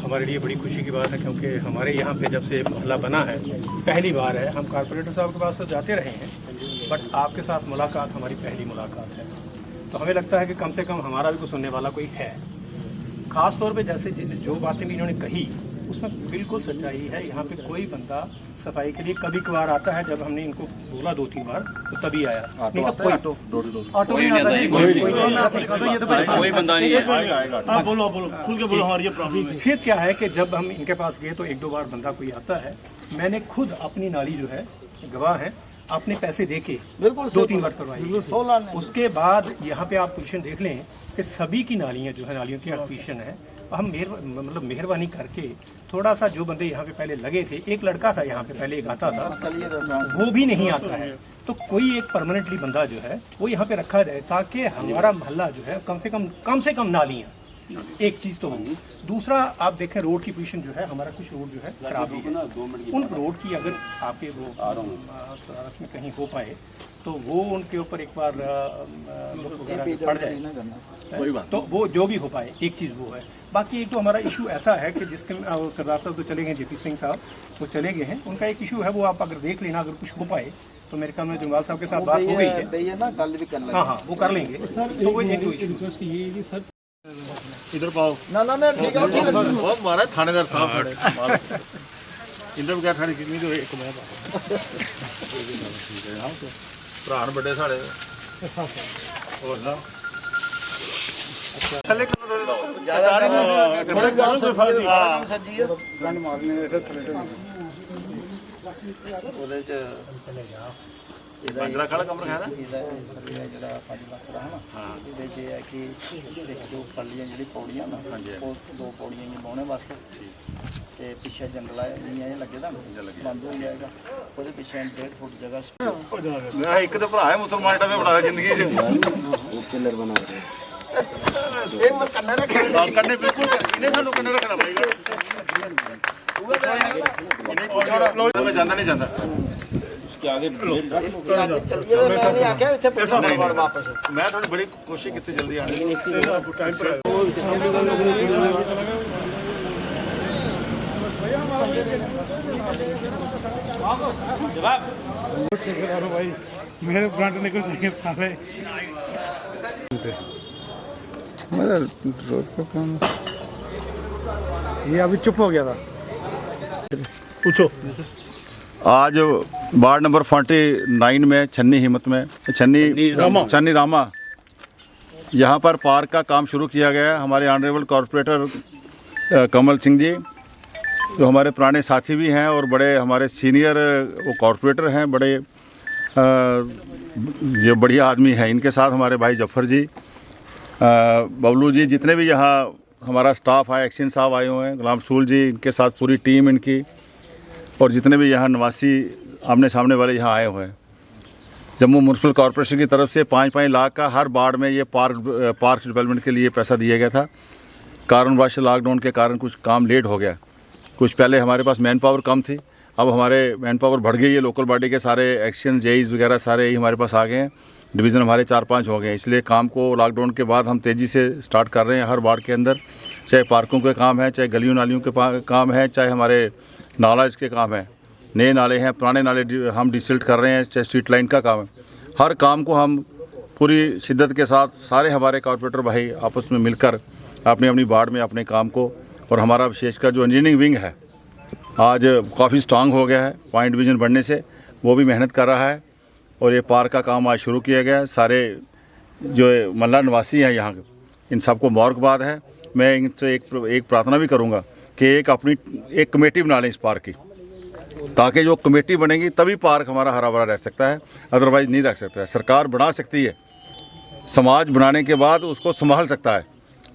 हमारे लिए बड़ी खुशी की बात है, क्योंकि हमारे यहाँ पे जब से मोहल्ला बना है पहली बार है। हम कॉर्पोरेटर साहब के पास तो जाते रहे हैं, बट आपके साथ मुलाकात हमारी पहली मुलाकात है। तो हमें लगता है कि कम से कम हमारा भी कुछ सुनने वाला कोई है। ख़ास तौर पे जैसे जो बातें भी इन्होंने कही उसमें बिल्कुल सच्चाई है। यहाँ पे कोई बंदा सफाई के लिए कभी कभार आता है, जब हमने इनको बोला 2-3 बार तो तभी आया। नहीं तो कोई ऑटो नहीं आता है, कोई बंदा नहीं है। बोलो खुल के बोलो। हमारी ये प्रॉब्लम। फिर क्या है कि जब हम इनके पास गए तो 1-2 बार बंदा कोई आता है। मैंने खुद अपनी नाली जो है, गवाह है, अपने पैसे दे के 2-3 बार करवाई। उसके बाद यहाँ पे आप पोजीशन देख लें कि सभी की नालियाँ जो है, नालियों की पोजीशन है। हम मेहरबानी करके थोड़ा सा, जो बंदे यहाँ पे पहले लगे थे, एक लड़का था यहाँ पे पहले एक आता था, वो भी नहीं आता है, तो कोई एक परमानेंटली बंदा जो है वो यहाँ पे रखा जाए, ताकि हमारा मोहल्ला जो है कम से कम नालियाँ। एक चीज़ तो होगी। दूसरा, आप देखें रोड की पोजीशन जो है, हमारा कुछ रोड जो है खराब भी है। उन रोड की अगर आपके वो सरारत में कहीं हो पाए तो वो उनके ऊपर एक बार पड़ जाए, तो वो जो भी हो पाए, एक चीज़ वो है। बाकी एक तो हमारा इशू ऐसा है कि जिसके सरदार साहब तो चले गए, जेपी सिंह साहब वो चले गए हैं, उनका एक इशू है, वो आप अगर देख लेना, अगर कुछ हो पाए तो मेरे ख्याल में जंगवाल साहब के साथ बात हो गई है। हाँ, वो कर लेंगे। तो वो एक इशू इधर पाओ ना ठीक है बहुत मारा थानेदार साहब इधर बगैर साड़ी कितनी तो एक मैं ठीक है। हाँ तो भरा बड़े साढ़े और ना थले बंगला खड़ा कमरा है ना ਜਿਹੜਾ 5 ਲੱਖ ਦਾ ਹੈ ਨਾ, ਇਹਦੇ 'ਚ ਹੈ ਕਿ ਇੱਕ ਦੋ ਪੱਲੀਆਂ ਜਿਹੜੀ ਪੌੜੀਆਂ ਨਾ, ਉਹ 2 ਪੌੜੀਆਂ ਹੀ ਪਾਉਣੇ ਵਾਸਤੇ, ਤੇ ਪਿੱਛੇ ਜੰਗਲ ਆ ਨਹੀਂ ਇਹ ਲੱਗੇ ਤਾਂ ਬੰਦ ਹੋ ਜਾਏਗਾ। ਉਹਦੇ ਪਿੱਛੇ 1.5 ਫੁੱਟ ਜਗ੍ਹਾ ਇੱਕ ਤਾਂ ਭਰਾ ਹੈ ਮੁਸਲਮਾਨ ਟਾਵੇਂ ਬਣਾ ਜ਼ਿੰਦਗੀ 'ਚ ਕਿਲਰ ਬਣਾ ਰਹੇ ਇਹ ਮਤ ਕੰਨੇ ਰੱਖਣਾ ਕੰਨੇ ਬਿਲਕੁਲ ਇਹਨੇ ਸਾਨੂੰ ਕੰਨੇ ਰੱਖਣਾ ਪਏਗਾ। ਇਹਨੇ ਕੋਈ ਜਾਂਦਾ ਨਹੀਂ ਜਾਂਦਾ आगे चलिए। मैं नहीं आके इतने वापस मैं थोड़ी बड़ी कोशिश की जल्दी आने की। भाई मेरे फ्रंट निकल जाएंगे सारे मेरा रोज का काम। ये अभी चुप हो गया था। पूछो। आज वार्ड नंबर 49 में छन्नी हिम्मत में छन्नी रामा यहाँ पर पार्क का काम शुरू किया गया है। हमारे ऑनरेबल कॉरपोरेटर कमल सिंह जी, जो हमारे पुराने साथी भी हैं और बड़े हमारे सीनियर वो कॉरपोरेटर हैं, बड़े ये बढ़िया आदमी हैं। इनके साथ हमारे भाई जफर जी, बबलू जी, जितने भी यहाँ हमारा स्टाफ है, एक्शन साहब आए हुए हैं, गुलाम रसूल जी, इनके साथ पूरी टीम इनकी, और जितने भी यहाँ निवासी आमने सामने वाले यहाँ आए हुए हैं। जम्मू म्यूनसिपल कॉरपोरेशन की तरफ से 5-5 लाख का हर वार्ड में ये पार्क डेवलपमेंट के लिए पैसा दिया गया था। कारणवश लॉकडाउन के कारण कुछ काम लेट हो गया। कुछ पहले हमारे पास मैन पावर कम थी, अब हमारे मैन पावर बढ़ गई है। लोकल बॉडी के सारे एक्शन जेईज वगैरह सारे ही हमारे पास आ गए हैं। डिवीज़न हमारे 4-5 हो गए हैं, इसलिए काम को लॉकडाउन के बाद हम तेज़ी से स्टार्ट कर रहे हैं। हर वार्ड के अंदर, चाहे पार्कों के काम है, चाहे गलियों नालियों के काम है, चाहे हमारे नाला इसके काम है, नए नाले हैं, पुराने नाले हम डिसिल्ट कर रहे हैं, चाहे स्ट्रीट लाइन का काम है। हर काम को हम पूरी शिद्दत के साथ सारे हमारे कॉरपोरेटर भाई आपस में मिलकर अपनी अपनी वार्ड में अपने काम को, और हमारा विशेषकर जो इंजीनियरिंग विंग है आज काफ़ी स्ट्रांग हो गया है पॉइंट डिवीज़न बढ़ने से, वो भी मेहनत कर रहा है। और ये पार्क का काम आज शुरू किया गया है। सारे जो मल्ला निवासी हैं यहाँ के, इन सबको मुबारकबाद है। मैं इनसे एक प्रार्थना भी करूँगा कि एक कमेटी बना लें इस पार्क की, ताकि जो कमेटी बनेगी तभी पार्क हमारा हरा भरा रह सकता है, अदरवाइज़ नहीं रह सकता है। सरकार बना सकती है, समाज बनाने के बाद उसको संभाल सकता है।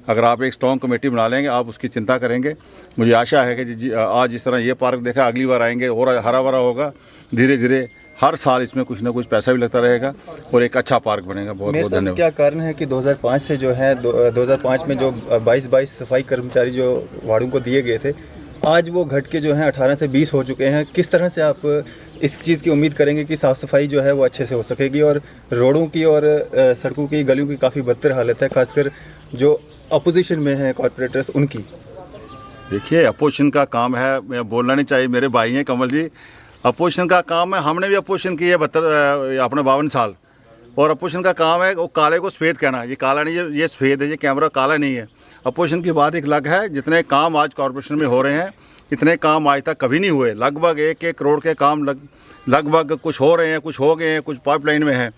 अगर आप एक स्ट्रॉन्ग कमेटी बना लेंगे, आप उसकी चिंता करेंगे, मुझे आशा है कि आज इस तरह ये पार्क देखा, अगली बार आएंगे और हरा भरा होगा। धीरे धीरे हर साल इसमें कुछ ना कुछ पैसा भी लगता रहेगा और एक अच्छा पार्क बनेगा। बहुत बहुत धन्यवाद। क्या कारण है कि 2005 से जो है 2005 में जो 22 सफाई कर्मचारी जो वार्डों को दिए गए थे, आज वो घट के जो है 18 से 20 हो चुके हैं। किस तरह से आप इस चीज़ की उम्मीद करेंगे कि साफ़ सफाई जो है वो अच्छे से हो सकेगी? और रोडों की और सड़कों की, गलियों की काफ़ी बदतर हालत है, खासकर जो अपोजिशन में है कॉरपोरेटर्स उनकी। देखिए, अपोजिशन का काम है, मैं बोलना नहीं चाहिए, मेरे भाई हैं कमल जी, अपोजिशन का काम है। हमने भी अपोजिशन की है 52 साल, और अपोजिशन का काम है वो काले को सफ़ेद कहना। ये काला नहीं है, ये सफ़ेद है, ये कैमरा काला नहीं है। अपोजिशन की बात एक अलग है। जितने काम आज कॉरपोरेशन में हो रहे हैं, इतने काम आज तक कभी नहीं हुए। लगभग 1-1 करोड़ के काम लगभग कुछ हो रहे हैं, कुछ हो गए हैं, कुछ पाइपलाइन में हैं।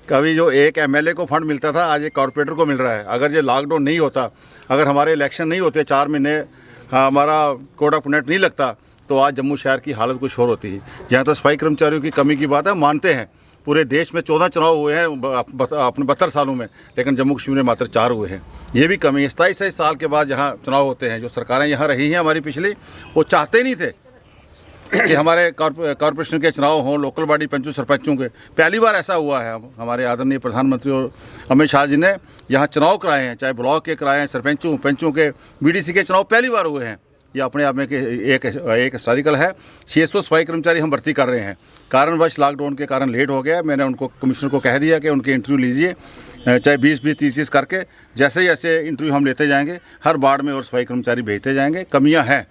कभी जो एक एमएलए को फंड मिलता था, आज एक कॉरपोरेटर को मिल रहा है। अगर ये लॉकडाउन नहीं होता, अगर हमारे इलेक्शन नहीं होते, 4 महीने हमारा कोड ऑफ कंडक्ट नहीं लगता, तो आज जम्मू शहर की हालत कुछ और होती है। जहाँ तक सफाई कर्मचारियों की कमी की बात है, मानते हैं पूरे देश में 14 चुनाव हुए हैं अपने 72 सालों में, लेकिन जम्मू कश्मीर में मात्र 4 हुए हैं। ये भी कमी है। 27 साल के बाद यहाँ चुनाव होते हैं। जो सरकारें यहाँ रही हैं हमारी पिछली, वो चाहते नहीं थे कि हमारे कॉरपोरेशन के चुनाव हों, लोकल बॉडी पंचों सरपंचों के। पहली बार ऐसा हुआ है। हमारे आदरणीय प्रधानमंत्री और अमित शाह जी ने यहाँ चुनाव कराए हैं, चाहे ब्लॉक के कराए हैं, सरपंचों पंचों के, बीडीसी के चुनाव पहली बार हुए हैं। ये अपने आप में एक हिस्टोरिकल है। 600 सफाई कर्मचारी हम भर्ती कर रहे हैं। कारणवश लॉकडाउन के कारण लेट हो गया। मैंने उनको कमिश्नर को कह दिया कि उनके इंटरव्यू लीजिए, चाहे 20-20, 30 करके, जैसे जैसे इंटरव्यू हम लेते जाएंगे, हर वार्ड में और सफाई कर्मचारी भेजते जाएंगे। कमियां हैं,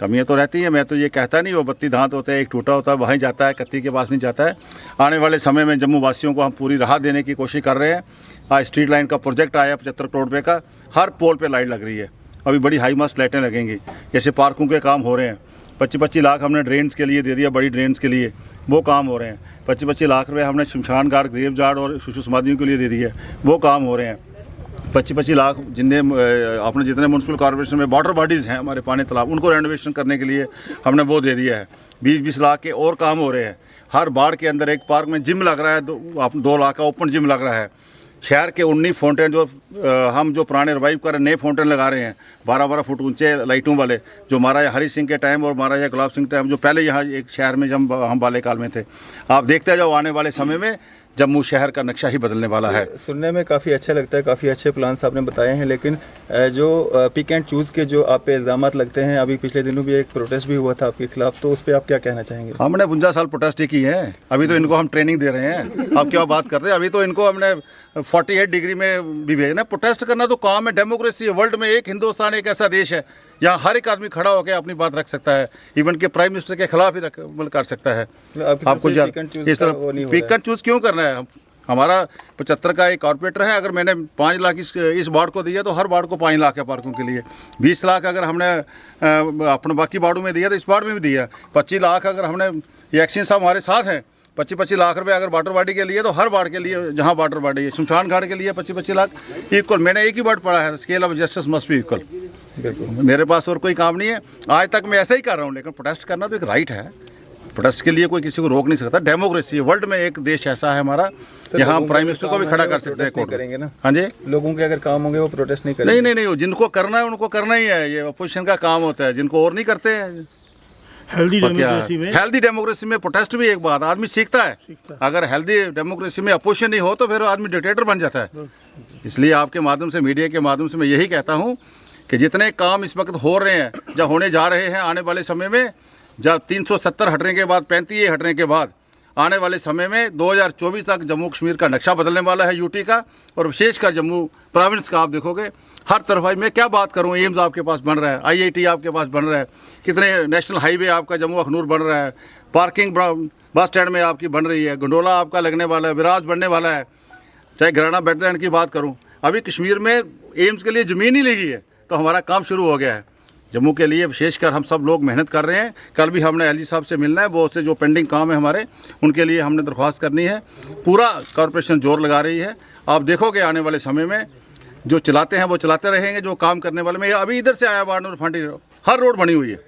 कमियां तो रहती हैं। मैं तो ये कहता नहीं, वो बत्ती दांत होता है, एक टूटा होता है, वहीं जाता है, कत्ती के पास नहीं जाता है। आने वाले समय में जम्मू वासियों को हम पूरी राहत देने की कोशिश कर रहे हैं। आज स्ट्रीट लाइन का प्रोजेक्ट आया 75 करोड़ रुपये का, हर पोल पे लाइट लग रही है। अभी बड़ी हाई मास्ट लाइटें लगेंगी। जैसे पार्कों के काम हो रहे हैं, 25-25 लाख हमने ड्रेन्स के लिए दे दिया, बड़ी ड्रेन्स के लिए, वो काम हो रहे हैं। 25-25 लाख रुपये हमने शमशान घाट, ग्रेव यार्ड और शिशु समाधियों के लिए दे दिए, वो काम हो रहे हैं। 25-25 लाख जितने अपने जितने म्यूनसिपल कॉर्पोरेशन में वाटर बॉडीज़ हैं, हमारे पानी तालाब, उनको रेनोवेशन करने के लिए हमने वो दे दिया है। 20-20 लाख के और काम हो रहे हैं। हर वार्ड के अंदर एक पार्क में जिम लग रहा है, 2 लाख का ओपन जिम लग रहा है। शहर के 19 फाउंटेन जो हम जो पुराने रिवाइव कर रहे हैं, नए फाउंटेन लगा रहे हैं, 12-12 फुट ऊंचे लाइटों वाले, जो महाराजा हरि सिंह के टाइम और महाराजा गुलाब सिंह टाइम, जो पहले यहाँ एक शहर में जब हम बाल्यकाल में थे। आप देखते जाओ, आने वाले समय में जम्मू शहर का नक्शा ही बदलने वाला है। सुनने में काफ़ी अच्छा लगता है, काफ़ी अच्छे प्लान्स आपने बताए हैं, लेकिन जो पिक एंड चूज़ के जो आप पे इल्ज़ाम लगते हैं, अभी पिछले दिनों भी एक प्रोटेस्ट भी हुआ था आपके खिलाफ, तो उस पर आप क्या कहना चाहेंगे? हमने 52 साल प्रोटेस्ट ही की है। अभी तो इनको हम ट्रेनिंग दे रहे हैं। आप क्या बात कर रहे हैं? अभी तो इनको हमने 48 डिग्री में भी भेजना। प्रोटेस्ट करना तो काम है, डेमोक्रेसी है। वर्ल्ड में एक हिंदुस्तान एक ऐसा देश है यहाँ हर एक आदमी खड़ा होकर अपनी बात रख सकता है, इवन के प्राइम मिनिस्टर के खिलाफ ही कर सकता है। आपको इस तरह पिक एंड चूज़ क्यों करना है? हमारा 75 का एक कॉर्पोरेटर है। अगर मैंने 5 लाख इस वार्ड को दिया, तो हर वार्ड को 5 लाख है पार्कों के लिए। 20 लाख अगर हमने अपने बाकी वार्डों में दिया, तो इस वार्ड में भी दिया। 25 लाख अगर हमने, ये एक्शन साहब हमारे साथ हैं, 25-25 लाख रुपए अगर वाटर बॉडी के लिए, तो हर वार्ड के लिए जहाँ वाटर बॉडी है, शमशान घाट के लिए 25-25 लाख इक्वल। मैंने एक ही वर्ड पढ़ा है, scale of justice must be equal. मेरे पास और कोई काम नहीं है। आज तक मैं ऐसा ही कर रहा हूँ, लेकिन प्रोटेस्ट करना तो एक राइट है। प्रोटेस्ट के लिए कोई किसी को रोक नहीं सकता। डेमोक्रेसी है। वर्ल्ड में एक देश ऐसा है हमारा, यहाँ प्राइम मिनिस्टर को भी खड़ा कर सकते हैं कोर्ट करेंगे ना। हाँ जी, लोगों के अगर काम होंगे वो प्रोटेस्ट नहीं करेंगे। नहीं, जिनको करना है उनको करना ही है। ये अपोजिशन का काम होता है, जिनको और नहीं करते हैं। हेल्दी डेमोक्रेसी में प्रोटेस्ट भी एक बात, आदमी सीखता है। अगर हेल्दी डेमोक्रेसी में अपोजिशन नहीं हो, तो फिर आदमी डिक्टेटर बन जाता है। इसलिए आपके माध्यम से, मीडिया के माध्यम से मैं यही कहता हूँ कि जितने काम इस वक्त हो रहे हैं, जब होने जा रहे हैं, आने वाले समय में, जब 370 हटने के बाद, 35 हटने के बाद, आने वाले समय में 2024 तक जम्मू कश्मीर का नक्शा बदलने वाला है, यूटी का, और विशेषकर जम्मू प्रोविंस का। आप देखोगे हर तरफ, भाई मैं क्या बात करूं, एम्स आपके पास बन रहा है, IIT आपके पास बन रहा है, कितने नेशनल हाईवे आपका जम्मू अखनूर बन रहा है, पार्किंग बस स्टैंड में आपकी बन रही है, गंडोला आपका लगने वाला है, विराज बनने वाला है। चाहे ग्राना वेटलैंड की बात करूँ, अभी कश्मीर में एम्स के लिए ज़मीन ही लगी है, तो हमारा काम शुरू हो गया है। जम्मू के लिए विशेषकर हम सब लोग मेहनत कर रहे हैं। कल भी हमने LG साहब से मिलना है, बहुत से जो पेंडिंग काम है हमारे, उनके लिए हमने दरख्वास्त करनी है। पूरा कॉरपोरेशन जोर लगा रही है। आप देखोगे आने वाले समय में जो चलाते हैं वो चलाते रहेंगे, जो काम करने वाले में। अभी इधर से आया वार्ड नंबर 40, हर रोड बनी हुई है।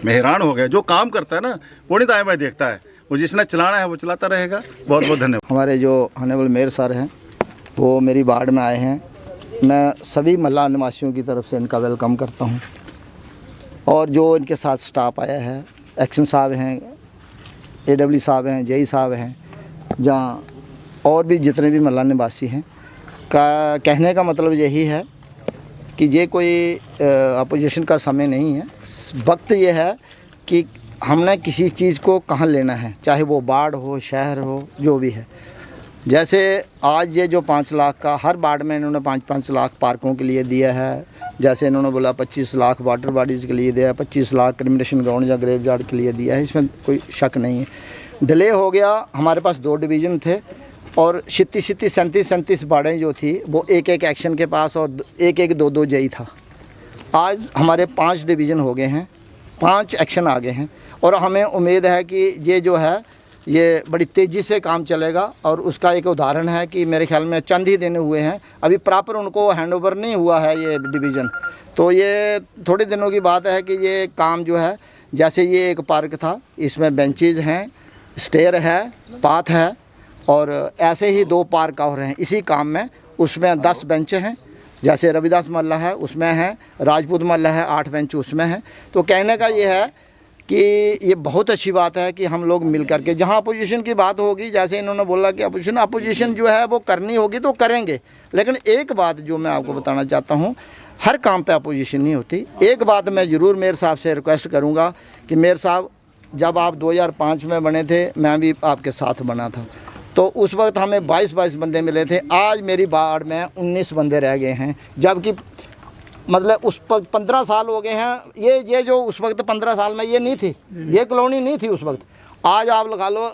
मैं हैरान हो गया। जो काम करता है ना, वो नहीं दाएं बाएं देखता है, वो जिसने चलाना है वो चलाता रहेगा। बहुत बहुत धन्यवाद। हमारे जो ऑनरेबल मेयर सर हैं, वो मेरी वार्ड में आए हैं। मैं सभी मल्ला निवासियों की तरफ से इनका वेलकम करता हूँ। और जो इनके साथ स्टाफ आया है, एक्शन साहब हैं, AW साहब हैं, JE साहब हैं, जहाँ और भी जितने भी मल्ला निवासी हैं, का कहने का मतलब यही है कि ये कोई अपोजिशन का समय नहीं है। वक्त ये है कि हमने किसी चीज़ को कहाँ लेना है, चाहे वो वार्ड हो, शहर हो, जो भी है। जैसे आज ये जो 5 लाख का, हर वार्ड में इन्होंने 5-5 लाख पार्कों के लिए दिया है, जैसे इन्होंने बोला 25 लाख वाटर बॉडीज़ के लिए दिया है, 25 लाख क्रिमिनेशन ग्राउंड या ग्रेव यार्ड के लिए दिया है, इसमें कोई शक नहीं है। डिले हो गया, हमारे पास 2 डिवीज़न थे और 37 बाड़ें जो थी वो एक एक्शन के पास और एक 2 जई था। आज हमारे 5 डिवीज़न हो गए हैं, 5 एक्शन आ गए हैं और हमें उम्मीद है कि ये जो है ये बड़ी तेज़ी से काम चलेगा। और उसका एक उदाहरण है कि मेरे ख्याल में चंद ही दिन हुए हैं, अभी प्रॉपर उनको हैंडओवर नहीं हुआ है ये डिवीज़न, तो ये थोड़े दिनों की बात है कि ये काम जो है, जैसे ये एक पार्क था, इसमें बेंचेज हैं, स्टेयर है, पाथ है और ऐसे ही 2 पार्क और हैं इसी काम में। उसमें 10 बेंच हैं, जैसे रविदास महल्ला है उसमें है, राजपूत महल्ला है 8 बेंच उसमें हैं। तो कहने का ये है कि ये बहुत अच्छी बात है कि हम लोग मिल कर के, जहाँ अपोजिशन की बात होगी, जैसे इन्होंने बोला कि अपोजिशन जो है वो करनी होगी तो करेंगे, लेकिन एक बात जो मैं आपको बताना चाहता हूँ, हर काम पे अपोजिशन नहीं होती। एक बात मैं ज़रूर मेयर साहब से रिक्वेस्ट करूँगा कि मेयर साहब, जब आप 2005 में बने थे, मैं भी आपके साथ बना था, तो उस वक्त हमें 22 बंदे मिले थे। आज मेरी वार्ड में 19 बंदे रह गए हैं, जबकि मतलब उस पर 15 साल हो गए हैं। ये जो उस वक्त 15 साल में ये नहीं थी, ये कॉलोनी नहीं थी उस वक्त। आज आप लगा लो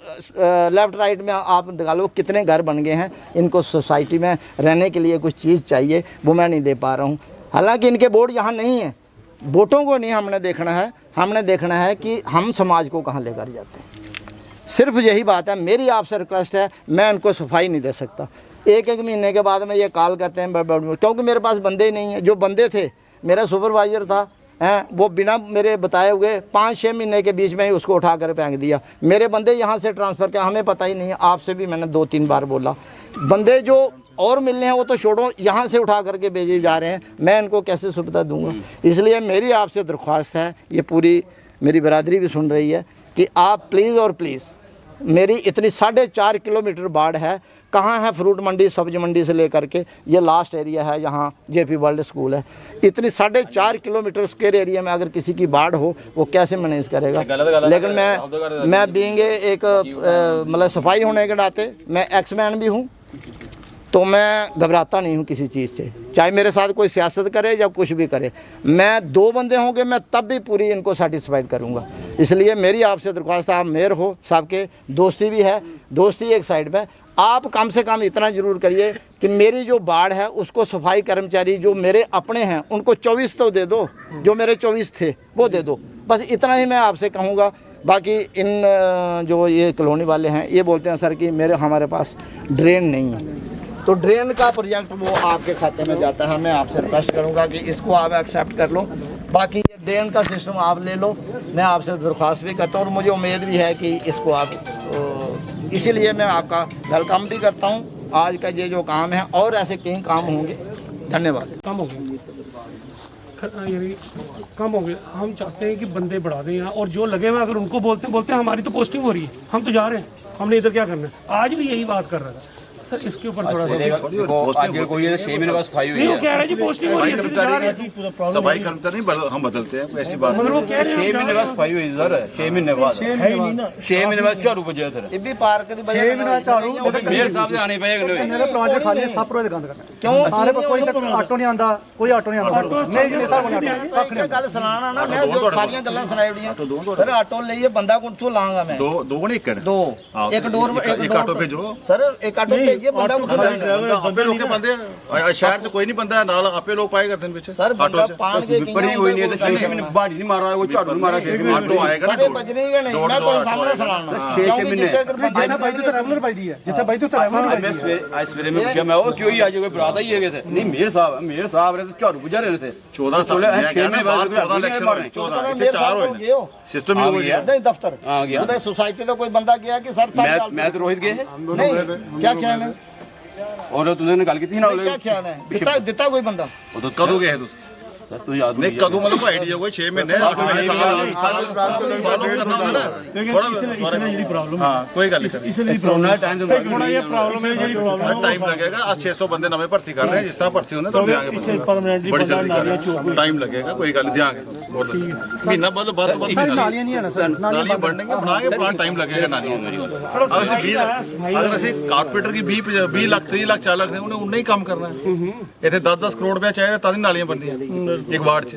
लेफ़्ट राइट में आप लगा लो कितने घर बन गए हैं। इनको सोसाइटी में रहने के लिए कुछ चीज़ चाहिए, वो मैं नहीं दे पा रहा हूँ। हालांकि इनके बोर्ड यहाँ नहीं है, वोटों को नहीं हमने देखना है, हमने देखना है कि हम समाज को कहाँ लेकर जाते हैं। सिर्फ यही बात है। मेरी आपसे रिक्वेस्ट है, मैं इनको सफाई नहीं दे सकता। एक महीने के बाद में ये कॉल करते हैं क्योंकि मेरे पास बंदे ही नहीं हैं। जो बंदे थे, मेरा सुपरवाइज़र था वो बिना मेरे बताए हुए 5-6 महीने के बीच में ही उसको उठा कर फेंक दिया। मेरे बंदे यहाँ से ट्रांसफ़र किया, हमें पता ही नहीं है। आपसे भी मैंने 2-3 बार बोला, बंदे जो और मिलने हैं वो तो छोड़ो, यहाँ से उठा करके भेजे जा रहे हैं, मैं इनको कैसे सुविधा दूँगा। इसलिए मेरी आपसे दरख्वास्त है, ये पूरी मेरी बरादरी भी सुन रही है, कि आप प्लीज़ और प्लीज़, मेरी इतनी 4.5 किलोमीटर बाढ़ है, कहाँ है फ्रूट मंडी, सब्जी मंडी से लेकर के ये लास्ट एरिया है, यहाँ जेपी वर्ल्ड स्कूल है। इतनी 4.5 किलोमीटर स्क्वायर एरिया में अगर किसी की बाढ़ हो, वो कैसे मैनेज करेगा। लेकिन मैं बीइंग एक मतलब सफाई होने के नाते, मैं एक्समैन भी हूँ, तो मैं घबराता नहीं हूँ किसी चीज़ से, चाहे मेरे साथ कोई सियासत करे या कुछ भी करे। मैं 2 बंदे होंगे, मैं तब भी पूरी इनको सेटिस्फाइड करूँगा। इसलिए मेरी आपसे दरख्वास्त, आप मेयर हो, साहब के दोस्ती भी है, दोस्ती एक साइड में, आप कम से कम इतना ज़रूर करिए कि मेरी जो बाढ़ है उसको सफाई कर्मचारी जो मेरे अपने हैं उनको 24 तो दे दो, जो मेरे 24 थे वो दे दो। बस इतना ही मैं आपसे कहूँगा। बाकी इन जो ये कॉलोनी वाले हैं, ये बोलते हैं सर कि हमारे पास ड्रेन नहीं है, तो ड्रेन का प्रोजेक्ट वो आपके खाते में जाता है। मैं आपसे रिक्वेस्ट करूंगा कि इसको आप एक्सेप्ट कर लो। बाकी ये ड्रेन का सिस्टम आप ले लो, मैं आपसे दरख्वास्त भी करता हूँ और मुझे उम्मीद भी है कि इसको आप, इसीलिए मैं आपका वेलकम भी करता हूँ। आज का ये जो काम है और ऐसे कई काम होंगे। धन्यवाद। कम हो गया, यानी कम हो गया। हम चाहते हैं कि बंदे बढ़ा दें यहाँ, और जो लगे हुए अगर उनको बोलते हैं हमारी तो पोस्टिंग हो रही है, हम तो जा रहे हैं, हमने इधर क्या करना है। आज भी यही बात कर रहा था सर, इसके ऊपर थोड़ा सा आज कोई 6 महीने बस सफाई हुई नहीं, वो कह रहे हैं जी पोस्टिंग हो रही है, सफाई कर्मचारी हम बदलते हैं, ऐसी बात मतलब वो कह रहे 6 महीने बाद सफाई हुई सर, 6 महीने बाद 6 महीने बाद झाड़ू बजे सर ये भी पार्क की वजह से झाड़ू मेरे साहब से आने पाएगा मेरा प्रोजेक्ट खाली सब रोज गंद करना क्यों सारे पर कोई तक ऑटो नहीं आंदा, कोई ऑटो नहीं आंदा। नहीं जी सर एक गल सुनाना ना, मैं जो सारियां गल्लां सुनाई उड़ियां सर, ऑटो लइए बंदा को लाऊंगा मैं, दो नहीं कर, 2 एक डोर एक ऑटो भेजो सर, एक ऑटो भेजिए, बंदा को आपे लोग के बंदे शहर से कोई नहीं बंदा नाल आपे लोग पाए करते हैं पीछे सर, बंदा पान के बड़ी हुई नहीं है तो 6 महीने बाड़ी नहीं मारा, वो झाड़ू नहीं मारा, ऑटो आएगा ना, सारे बजने ही नहीं, मैं तो सामने सुनाना 6 महीने जितना भाई तो रेगुलर भाई दी है, जितना भाई तो रेगुलर आज सवेरे में पूछा मैं, वो क्यों ही आज कोई बरात ही है थे। नहीं मेरे साहब रहे तो झाड़ू बुझा रहे थे 14 साल मैं क्या ना बाहर 14 इलेक्शन होने 14 इतने 4 होए सिस्टम ही हो गया नहीं दफ्तर आ गया उधर सोसाइटी का कोई बंदा गया कि सर मैं तो रोहित गए नहीं, क्या ख्याल है और तुमने गल की ना क्या ख्याल है, दिता कोई बंदा तो कदों गए तुम सर तो याद नहीं कदों मतलब कोई आइडिया कोई 6 महीने 8 महीने साल फॉलो करना होता ना थोड़ा हाँ कोई गल नहीं कोरोना टाइम से थोड़ा ये प्रॉब्लम है जी सर टाइम लगेगा आज 600 बंदे नवे भर्ती कर रहे हैं जिस तरह भर्ती होने तो देंगे बड़ी जल्दी करेंगे टाइम लगेगा कोई गल देंगे महीना बाद नालियां नहीं है ना सर नालियां बननेंगे बनाएंगे प्लान टाइम लगेगा नालियां अगर ਅਸੀਂ ਕਾਰਪੋਰੇਟਰ की 20 ਲੱਖ 30 ਲੱਖ 4 ਲੱਖ ਦੇ ਉਹਨੇ ਉਨਾ ਹੀ ਕੰਮ ਕਰਨਾ ਹੈ ਇੱਥੇ 10-10 ਕਰੋੜ ਰੁਪਏ ਚਾਹੀਦਾ ਤਾਂ ਹੀ ਨਾਲੀਆਂ ਬਣਦੀਆਂ ਇੱਕ ਵਾਰਡ 'ਚ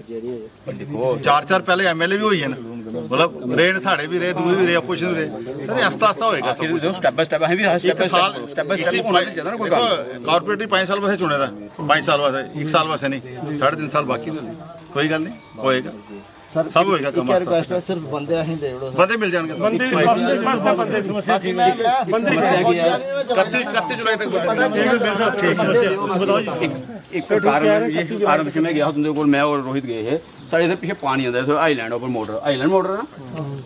ਚਾਰ ਪਹਿਲੇ ਐਮਐਲਏ ਵੀ ਹੋਈ ਹੈ ਨਾ मतलब रेड साढ़े भी रहे दूसरे भी रहे अपोजिशन भी रहे सर आस्ता आस्ता होएगा सब कुछ स्टेप बाय स्टेप है भी एक साल स्टेप बाय स्टेप होना चाहिए ना कोई काम कॉर्पोरेट 5 साल वास्ते चुने था 5 साल वास्ते 1 साल वास्ते नहीं 3.5 साल बाकी ने कोई गल नहीं होएगा ਸਰ सब होएगा कम आस्ता ਰਿਕੁਐਸਟ ਹੈ ਸਿਰਫ ਬੰਦੇ ਅਸੀਂ ਦੇ ਵਿੜੋ बंदे मिल जाएंगे ਬੰਦੇ ਬੰਦੇ ਸਮੱਸਿਆ ਠੀਕ ਹੈ ਬੰਦੇ 31 जुलाई तक एक कारण में गया तुम देखो मैं और रोहित गए हैं साढ़े इधर पीछे पानी आता है आईलैंड ऊपर मोटर है ना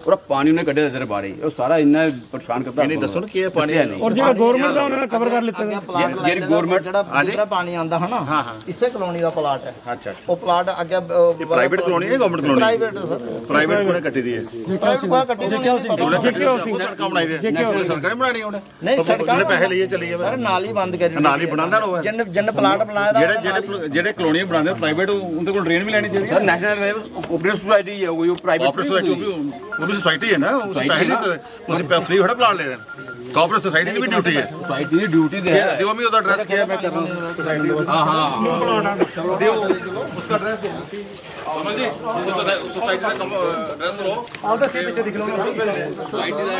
पूरा पानी उन्हें कटे इधर बारे वो सारा इतना परेशान करता नहीं दसो ना कि ये पानी और जो गवर्नमेंट ਦਾ ਉਹਨਾਂ ਨੇ ਕਵਰ ਕਰ ਲਿੱਤਾ ਜਿਹੜੀ ਗਵਰਨਮੈਂਟ ਜਿਹੜਾ ਪਾਣੀ ਆਂਦਾ ਹਨਾ ਇਸੇ ਕਲੋਨੀ ਦਾ ਪਲਾਟ ਹੈ अच्छा ਉਹ ਪਲਾਟ ਅੱਗੇ प्राइवेट कॉलोनी है government colony private sir private कोने कटी दी है ਪ੍ਰਾਈਵੇਟ कोई ਕੱਟੀ ਨਹੀਂ वो सड़क बनाई दी सरकार बनानी उन्हें ਨਹੀਂ ਸੜਕਾਂ ਉਹਨੇ ਪੈਸੇ ਲਈਏ ਚਲੀ ਸਰ ਗਏ ਨਾਲ ਹੀ ਬੰਦ ਕਰੀ ਨਾਲ ਹੀ ਬਣਾਉਂਦਾ ਉਹ ਜਿੰਨ ਪਲਾਟ ਬਣਾਇਆ ਦਾ ਜਿਹੜੇ ਕਲੋਨੀਆਂ ਬਣਾਉਂਦੇ ਪ੍ਰਾਈਵੇਟ ਉਹਦੇ ਕੋਲ ਡਰੇਨ ਵੀ ਲੈਣੀ ਚਾਹੀਦੀ सर नेशनल कोऑपरेटिव सोसाइटी है वो प्राइवेट ਕੋਆਪਰੇਟਿਵ सोसाइटी वो भी सोसाइटी है ना उस पैसे नहीं ਤੁਸੀਂ फ्री थोड़ा प्लाट ले देना कोऑपरेटिव सोसाइटी की भी ड्यूटी है सोसाइटी की ड्यूटी दे है दियो मैं उधर एड्रेस किया मैं कर रहा हूं सोसाइटी हां हां दियो उसका एड्रेस कमल जी उस सोसाइटी का एड्रेस लो ਆਓ ਤਾਂ ਸੀ ਪਿੱਛੇ ਦਿਖ ਲਓ सोसाइटी का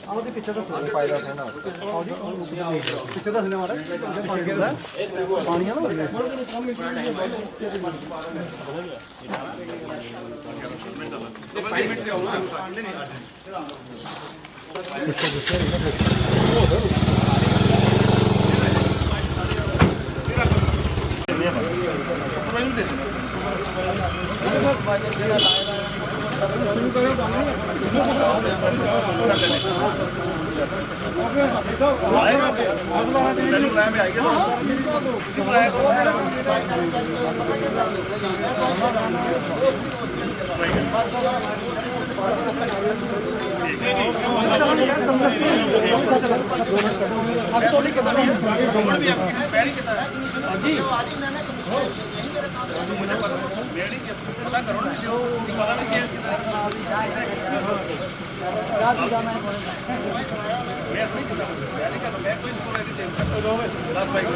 ਆਓ ਦੇ ਪਿੱਛੇ ਦਾ ਫਾਇਦਾ ਹੈ ਨਾ ਆਓ ਜੀ ਪਿੱਛੇ ਦਾ ਸਿਨੇਮਾ ਹੈ ਪਾਣੀ ਆ ਨਾ ਮੈਨੂੰ ਲੈ ਮੈਂ ਆਏਗਾ पता करो ना जो पता नहीं केस कितना मैं कोई स्कूल ऐसी चेंज करता 10 बाइक